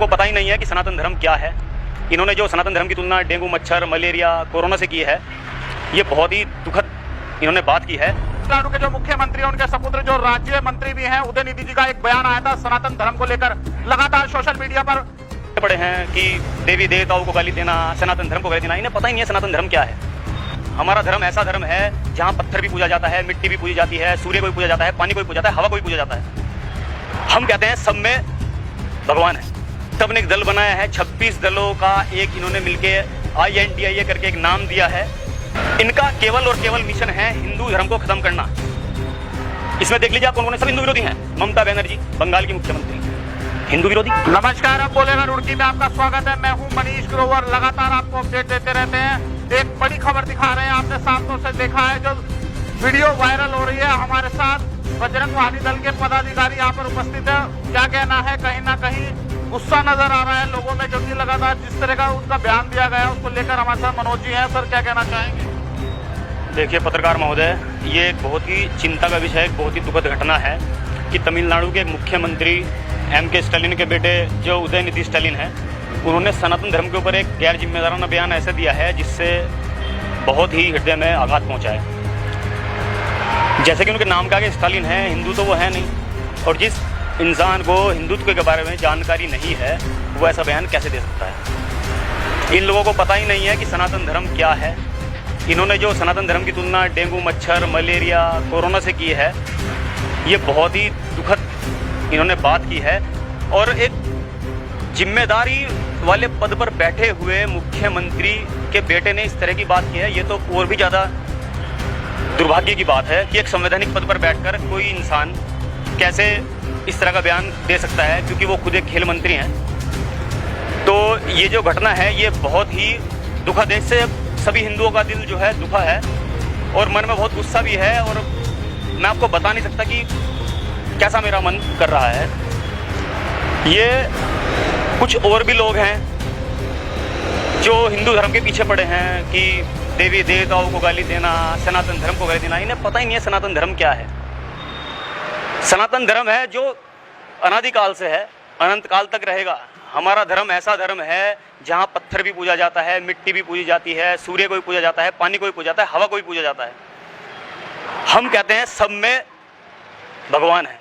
को पता ही नहीं है कि सनातन धर्म क्या है। इन्होंने जो सनातन धर्म की तुलना डेंगू, मच्छर, मलेरिया, कोरोना से की है, ये बहुत ही दुखद इन्होंने बात की है। तमिलनाडु के जो मुख्यमंत्री हैं, उनके सपुत्र जो राज्य मंत्री भी हैं, उदयनिधि जी का एक बयान आया था सनातन धर्म को लेकर। लगातार सोशल मीडिया पर पड़े हैं कि देवी देवताओं को गाली देना, सनातन धर्म को गाली देना, इन्हें पता ही नहीं है सनातन धर्म क्या है। हमारा धर्म ऐसा धर्म है जहाँ पत्थर भी पूजा जाता है, मिट्टी भी पूजी जाती है, सूर्य को भी पूजा जाता है, पानी को भी पूजा जाता है, हवा को भी पूजा जाता है। हम कहते हैं सब में भगवान है। तब ने एक दल बनाया है, 26 दलों का एक इन्होंने मिलके INDIA करके एक नाम दिया है। इनका केवल और केवल मिशन है हिंदू धर्म को खत्म करना। इसमें देख लीजिए आप कौन कौन सब हिंदू विरोधी हैं। ममता बनर्जी, बंगाल की मुख्यमंत्री, हिंदू विरोधी। नमस्कार, अब बोलेगा रुड़की में आपका स्वागत है। मैं हूं मनीष ग्रोवर। लगातार आपको अपडेट देते रहते हैं। एक बड़ी खबर दिखा रहे हैं, आपने सामने से देखा है जो वीडियो वायरल हो रही है। हमारे साथ बजरंग वाली दल के पदाधिकारी यहाँ पर उपस्थित है। क्या कहना है, कहीं ना कहीं गुस्सा नजर आ रहा है लोगों में, क्योंकि लगातार जिस तरह का उनका बयान दिया गया है उसको लेकर हमारे साथ मनोज जी हैं। सर, क्या कहना चाहेंगे? देखिए पत्रकार महोदय, ये एक बहुत ही चिंता का विषय, एक बहुत ही दुखद घटना है कि तमिलनाडु के मुख्यमंत्री MK स्टालिन के बेटे जो उदयनिधि स्टालिन हैं, उन्होंने सनातन धर्म के ऊपर एक गैर जिम्मेदाराना बयान ऐसे दिया है जिससे बहुत ही हृदय में आघात पहुंचा है। जैसे कि उनके नाम का आगे स्टालिन है, हिंदू तो वो है नहीं, और जिस इंसान को हिंदुत्व के बारे में जानकारी नहीं है वो ऐसा बयान कैसे दे सकता है। इन लोगों को पता ही नहीं है कि सनातन धर्म क्या है। इन्होंने जो सनातन धर्म की तुलना डेंगू, मच्छर, मलेरिया, कोरोना से की है, ये बहुत ही दुखद इन्होंने बात की है। और एक जिम्मेदारी वाले पद पर बैठे हुए मुख्यमंत्री के बेटे ने इस तरह की बात की है, ये तो और भी ज़्यादा दुर्भाग्य की बात है कि एक संवैधानिक पद पर बैठकर कोई इंसान कैसे इस तरह का बयान दे सकता है, क्योंकि वो खुद एक खेल मंत्री हैं। तो ये जो घटना है ये बहुत ही दुखद है। इससे सभी हिंदुओं का दिल जो है दुखा है और मन में बहुत गुस्सा भी है, और मैं आपको बता नहीं सकता कि कैसा मेरा मन कर रहा है। ये कुछ और भी लोग हैं जो हिंदू धर्म के पीछे पड़े हैं कि देवी देवताओं को गाली देना, सनातन धर्म को गाली देना, इन्हें पता ही नहीं है सनातन धर्म क्या है। सनातन धर्म है जो अनादिकाल से है, अनंत काल तक रहेगा। हमारा धर्म ऐसा धर्म है जहाँ पत्थर भी पूजा जाता है, मिट्टी भी पूजी जाती है, सूर्य को भी पूजा जाता है, पानी को भी पूजा जाता है, हवा को भी पूजा जाता है। हम कहते हैं सब में भगवान है।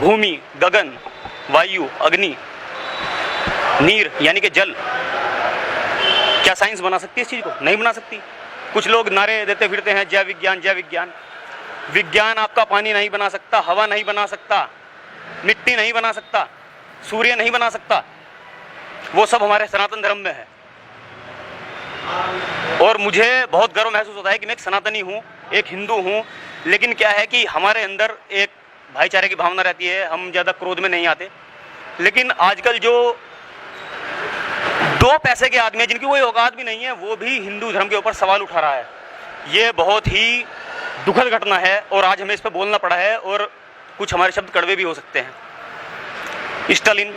भूमि, गगन, वायु, अग्नि, नीर यानी कि जल, क्या साइंस बना सकती है इस चीज़ को? नहीं बना सकती। कुछ लोग नारे देते फिरते हैं जय विज्ञान, जय विज्ञान। विज्ञान आपका पानी नहीं बना सकता, हवा नहीं बना सकता, मिट्टी नहीं बना सकता, सूर्य नहीं बना सकता। वो सब हमारे सनातन धर्म में है। और मुझे बहुत गर्व महसूस होता है कि मैं एक सनातनी हूँ, एक हिंदू हूँ। लेकिन क्या है कि हमारे अंदर एक भाईचारे की भावना रहती है, हम ज़्यादा क्रोध में नहीं आते। लेकिन आजकल जो 2 पैसे के आदमी हैं जिनकी कोई औकात भी नहीं है, वो भी हिंदू धर्म के ऊपर सवाल उठा रहा है। ये बहुत ही दुखद घटना है और आज हमें इस पर बोलना पड़ा है, और कुछ हमारे शब्द कड़वे भी हो सकते हैं। स्टालिन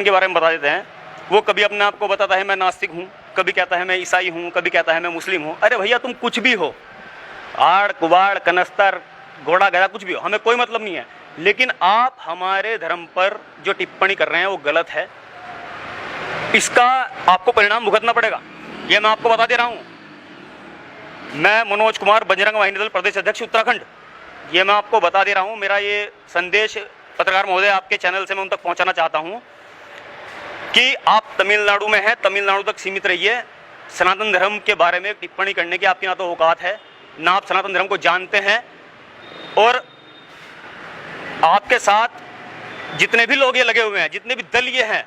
के बारे में बता देते हैं। वो कभी अपने आप को बताता है मैं नास्तिक हूँ, कभी कहता है मैं ईसाई हूँ, कभी कहता है मैं मुस्लिम हूँ। अरे भैया, तुम कुछ भी हो, आड़ कुबाड़, कनस्तर, घोड़ा गधा, कुछ भी हो, हमें कोई मतलब नहीं है। लेकिन आप हमारे धर्म पर जो टिप्पणी कर रहे हैं वो गलत है। इसका आपको परिणाम भुगतना पड़ेगा, ये मैं आपको बता दे रहा हूँ। मैं मनोज कुमार, बजरंग वाहिनी दल प्रदेश अध्यक्ष उत्तराखंड, ये मैं आपको बता दे रहा हूँ। मेरा ये संदेश पत्रकार महोदय आपके चैनल से मैं उन तक पहुँचाना चाहता हूँ कि आप तमिलनाडु में हैं, तमिलनाडु तक सीमित रहिए। सनातन धर्म के बारे में टिप्पणी करने की आपकी ना तो औकात है, ना आप सनातन धर्म को जानते हैं। और आपके साथ जितने भी लोग ये लगे हुए हैं, जितने भी दल ये हैं,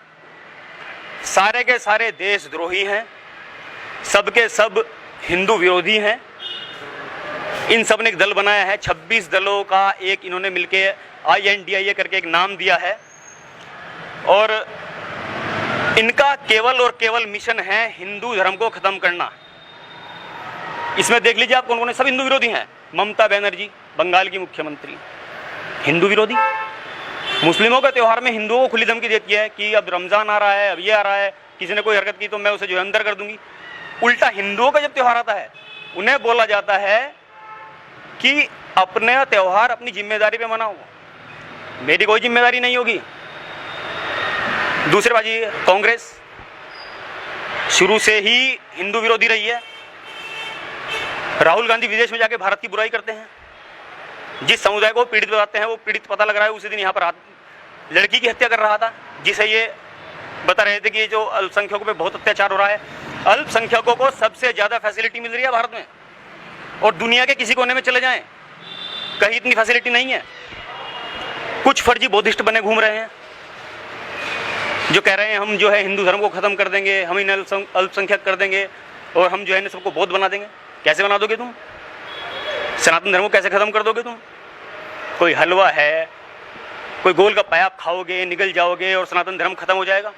सारे के सारे देशद्रोही हैं, सबके सब हिंदू विरोधी हैं। इन सब ने एक दल बनाया है, 26 दलों का एक इन्होंने मिलके INDIA करके एक नाम दिया है, और इनका केवल और केवल मिशन है हिंदू धर्म को खत्म करना। इसमें देख लीजिए आप कौन कौन सब हिंदू विरोधी हैं। ममता बनर्जी, बंगाल की मुख्यमंत्री, हिंदू विरोधी। मुस्लिमों के त्यौहार में हिंदुओं को खुली धमकी देती है कि अब रमज़ान आ रहा है, अब ये आ रहा है, किसी ने कोई हरकत की तो मैं उसे जो है अंदर कर दूंगी। उल्टा हिंदुओं का जब त्यौहार आता है उन्हें बोला जाता है कि अपने त्यौहार अपनी जिम्मेदारी पे मनाओ, मेरी कोई जिम्मेदारी नहीं होगी। दूसरी बाजी, कांग्रेस शुरू से ही हिंदू विरोधी रही है। राहुल गांधी विदेश में जाके भारत की बुराई करते हैं। जिस समुदाय को पीड़ित बताते हैं वो पीड़ित पता लग रहा है, उसी दिन यहाँ पर लड़की की हत्या कर रहा था, जिसे ये बता रहे थे कि जो अल्पसंख्यकों पे बहुत अत्याचार हो रहा है। अल्पसंख्यकों को सबसे ज़्यादा फैसिलिटी मिल रही है भारत में, और दुनिया के किसी कोने में चले जाएं कहीं इतनी फैसिलिटी नहीं है। कुछ फर्जी बौद्धिस्ट बने घूम रहे हैं जो कह रहे हैं हम जो है हिंदू धर्म को ख़त्म कर देंगे, हम इन्हें अल्पसंख्यक कर देंगे और हम जो है इन्हें सबको बौद्ध बना देंगे। कैसे बना दोगे तुम? सनातन धर्म को कैसे ख़त्म कर दोगे तुम? कोई हलवा है, कोई गोलगप्पा आप खाओगे, निगल जाओगे और सनातन धर्म खत्म हो जाएगा?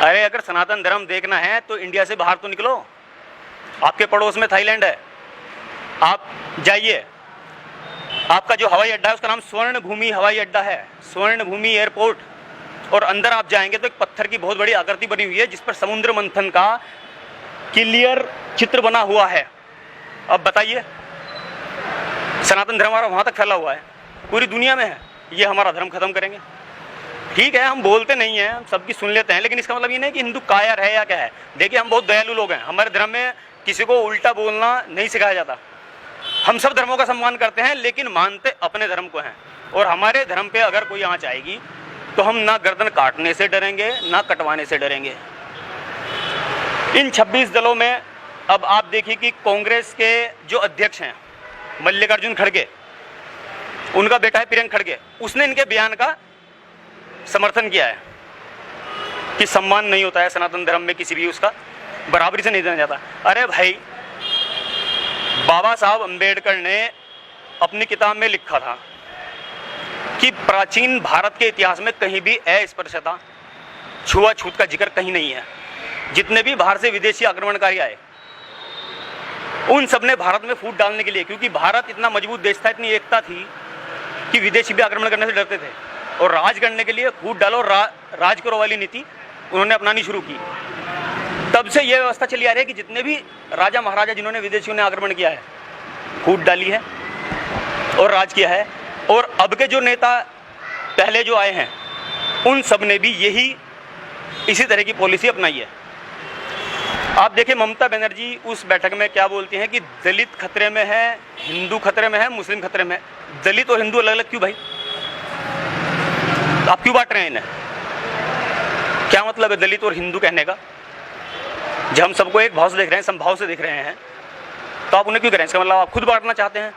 अरे अगर सनातन धर्म देखना है तो इंडिया से बाहर तो निकलो। आपके पड़ोस में थाईलैंड है, आप जाइए। आपका जो हवाई अड्डा है उसका नाम स्वर्ण भूमि हवाई अड्डा है, स्वर्ण भूमि एयरपोर्ट। और अंदर आप जाएंगे तो एक पत्थर की बहुत बड़ी आकृति बनी हुई है जिस पर समुद्र मंथन का क्लियर चित्र बना हुआ है। अब बताइए, सनातन धर्म हमारा वहाँ तक फैला हुआ है, पूरी दुनिया में है, ये हमारा धर्म खत्म करेंगे। ठीक है, हम बोलते नहीं हैं, हम सबकी सुन लेते हैं, लेकिन इसका मतलब ये नहीं कि हिंदू कायर है या क्या है। देखिए, हम बहुत दयालु लोग हैं, हमारे धर्म में किसी को उल्टा बोलना नहीं सिखाया जाता। हम सब धर्मों का सम्मान करते हैं, लेकिन मानते अपने धर्म को हैं। और हमारे धर्म पे अगर कोई आँच आएगी तो हम ना गर्दन काटने से डरेंगे ना कटवाने से डरेंगे। इन 26 दलों में अब आप देखिए कि कांग्रेस के जो अध्यक्ष हैं मल्लिकार्जुन खड़गे, उनका बेटा है प्रियंक खड़गे, उसने इनके बयान का समर्थन किया है कि सम्मान नहीं होता है सनातन धर्म में, किसी भी उसका बराबरी से नहीं देना जाता। अरे भाई, बाबा साहब अंबेडकर ने अपनी किताब में लिखा था कि प्राचीन भारत के इतिहास में कहीं भी अस्पृश्यता, छुआछूत का जिक्र कहीं नहीं है। जितने भी बाहर से विदेशी आक्रमणकारी आए उन सब ने भारत में फूट डालने के लिए, क्योंकि भारत इतना मजबूत देश था, इतनी एकता थी कि विदेशी भी आक्रमण करने से डरते थे, और राज करने के लिए फूट डालो राज करो वाली नीति उन्होंने अपनानी शुरू की। तब से यह व्यवस्था चली आ रही है कि जितने भी राजा महाराजा जिन्होंने विदेशियों ने आक्रमण किया है, फूट डाली है और राज किया है। और अब के जो नेता पहले जो आए हैं उन सब ने भी इसी तरह की पॉलिसी अपनाई है। आप देखिए, ममता बनर्जी उस बैठक में क्या बोलती हैं कि दलित खतरे में है, हिंदू खतरे में है, मुस्लिम खतरे में है। दलित और हिंदू अलग अलग क्यों भाई? आप क्यों बांट रहे हैं इन्हें? क्या मतलब है दलित और हिंदू कहने का? जब हम सबको एक भाव से देख रहे हैं, समभाव से देख रहे हैं, तो आप उन्हें क्यों करें? इसका मतलब आप खुद बांटना चाहते हैं।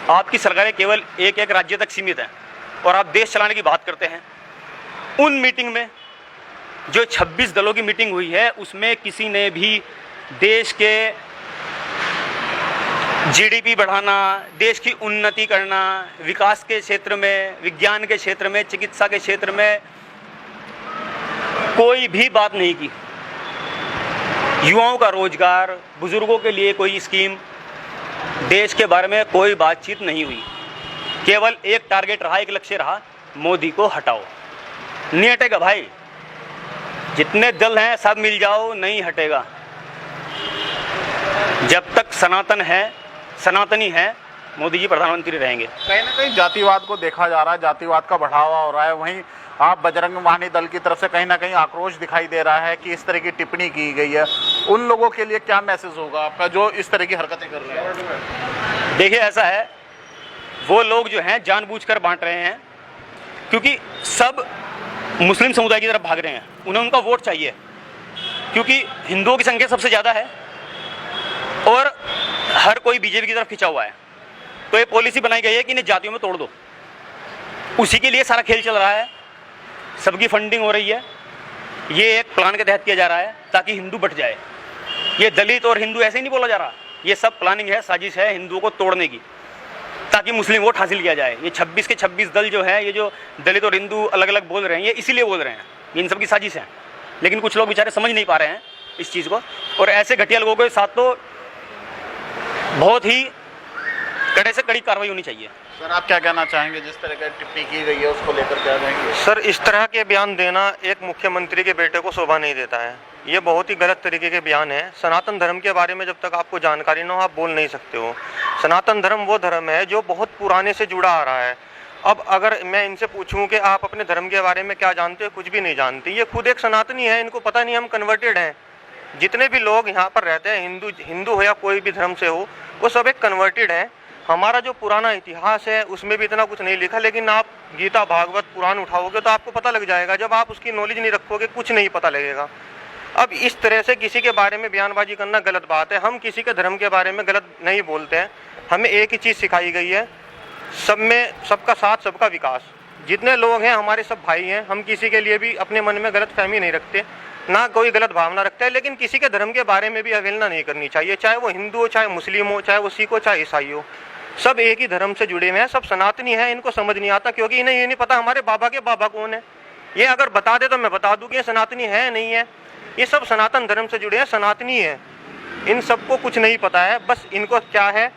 आपकी सरकारें केवल एक एक राज्य तक सीमित हैं और आप देश चलाने की बात करते हैं। उन मीटिंग में जो 26 दलों की मीटिंग हुई है उसमें किसी ने भी देश के जीडीपी बढ़ाना, देश की उन्नति करना, विकास के क्षेत्र में, विज्ञान के क्षेत्र में, चिकित्सा के क्षेत्र में कोई भी बात नहीं की। युवाओं का रोजगार, बुजुर्गों के लिए कोई स्कीम, देश के बारे में कोई बातचीत नहीं हुई। केवल एक टारगेट रहा, एक लक्ष्य रहा, मोदी को हटाओ। नहीं हटेगा भाई, जितने दल हैं सब मिल जाओ, नहीं हटेगा। जब तक सनातन है, सनातनी है, मोदी जी प्रधानमंत्री रहेंगे। कहीं ना कहीं जातिवाद को देखा जा रहा है, जातिवाद का बढ़ावा हो रहा है। वहीं आप बजरंग वाहिनी दल की तरफ से कहीं ना कहीं आक्रोश दिखाई दे रहा है कि इस तरह की टिप्पणी की गई है। उन लोगों के लिए क्या मैसेज होगा आपका जो इस तरह की हरकतें कर रहे हैं? देखिए, ऐसा है, वो लोग जो हैं जानबूझकर बांट रहे हैं, क्योंकि सब मुस्लिम समुदाय की तरफ भाग रहे हैं। उन्हें उनका वोट चाहिए, क्योंकि हिंदुओं की संख्या सबसे ज़्यादा है और हर कोई बीजेपी की तरफ खिंचा हुआ है। तो ये पॉलिसी बनाई गई है कि इन्हें जातियों में तोड़ दो। उसी के लिए सारा खेल चल रहा है, सबकी फंडिंग हो रही है। ये एक प्लान के तहत किया जा रहा है ताकि हिंदू बट जाए। ये दलित और हिंदू ऐसे ही नहीं बोला जा रहा, ये सब प्लानिंग है, साजिश है हिंदुओं को तोड़ने की, ताकि मुस्लिम वोट हासिल किया जाए। ये 26 के 26 दल जो है, ये जो दलित और हिंदू अलग अलग बोल रहे हैं, ये इसीलिए बोल रहे हैं, इन सब की साजिश है। लेकिन कुछ लोग बेचारे समझ नहीं पा रहे हैं इस चीज़ को, और ऐसे घटिया लोगों के साथ तो बहुत ही कड़े से कड़ी कार्रवाई होनी चाहिए। सर, आप क्या कहना चाहेंगे? जिस तरह की टिप्पणी की गई है उसको लेकर क्या कहेंगे? सर, इस तरह के बयान देना एक मुख्यमंत्री के बेटे को शोभा नहीं देता है। ये बहुत ही गलत तरीके के बयान है। सनातन धर्म के बारे में जब तक आपको जानकारी न हो आप बोल नहीं सकते हो। सनातन धर्म वो धर्म है जो बहुत पुराने से जुड़ा आ रहा है अब अगर मैं इनसे पूछूं कि आप अपने धर्म के बारे में क्या जानते हो, कुछ भी नहीं जानते। ये खुद एक सनातनी है, इनको पता नहीं हम कन्वर्टेड हैं। जितने भी लोग यहाँ पर रहते हैं, हिंदू हो या कोई भी धर्म से हो, वो सब एक कन्वर्टेड हैं। हमारा जो पुराना इतिहास है उसमें भी इतना कुछ नहीं लिखा, लेकिन आप गीता भागवत पुराण उठाओगे तो आपको पता लग जाएगा। जब आप उसकी नॉलेज नहीं रखोगे कुछ नहीं पता लगेगा। अब इस तरह से किसी के बारे में बयानबाजी करना गलत बात है। हम किसी के धर्म के बारे में गलत नहीं बोलते हैं। हमें एक ही चीज़ सिखाई गई है, सब में सबका साथ सबका विकास। जितने लोग हैं हमारे सब भाई हैं। हम किसी के लिए भी अपने मन में गलत फहमी नहीं रखते, ना कोई गलत भावना रखता है। लेकिन किसी के धर्म के बारे में भी अवहेलना नहीं करनी चाहिए, चाहे वो हिंदू हो, चाहे मुस्लिम हो, चाहे वो सिख हो, चाहे ईसाई हो। सब एक ही धर्म से जुड़े हुए हैं, सब सनातनी हैं। इनको समझ नहीं आता क्योंकि इन्हें ये नहीं पता हमारे बाबा के बाबा कौन है। ये अगर बता दे तो मैं बता दूं कि ये सनातनी है नहीं है। ये सब सनातन धर्म से जुड़े हैं, सनातनी है। इन सबको कुछ नहीं पता है। बस इनको क्या है,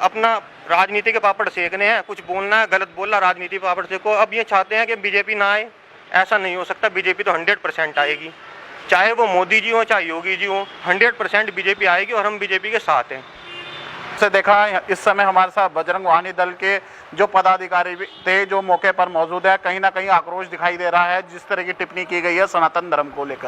अपना राजनीति के पापड़ सेकने हैं, कुछ बोलना है, गलत बोलना, राजनीति पापड़ सेको। अब ये चाहते हैं कि बीजेपी ना आए। ऐसा नहीं हो सकता। बीजेपी तो 100% आएगी, चाहे वो मोदी जी हो चाहे योगी जी हो। 100% बीजेपी आएगी और हम बीजेपी के साथ हैं। से देखा इस समय हमारे साथ बजरंग वाहिनी दल के जो पदाधिकारी भी थे, जो मौके पर मौजूद है। कहीं ना कहीं आक्रोश दिखाई दे रहा है जिस तरह की टिप्पणी की गई है सनातन धर्म को लेकर।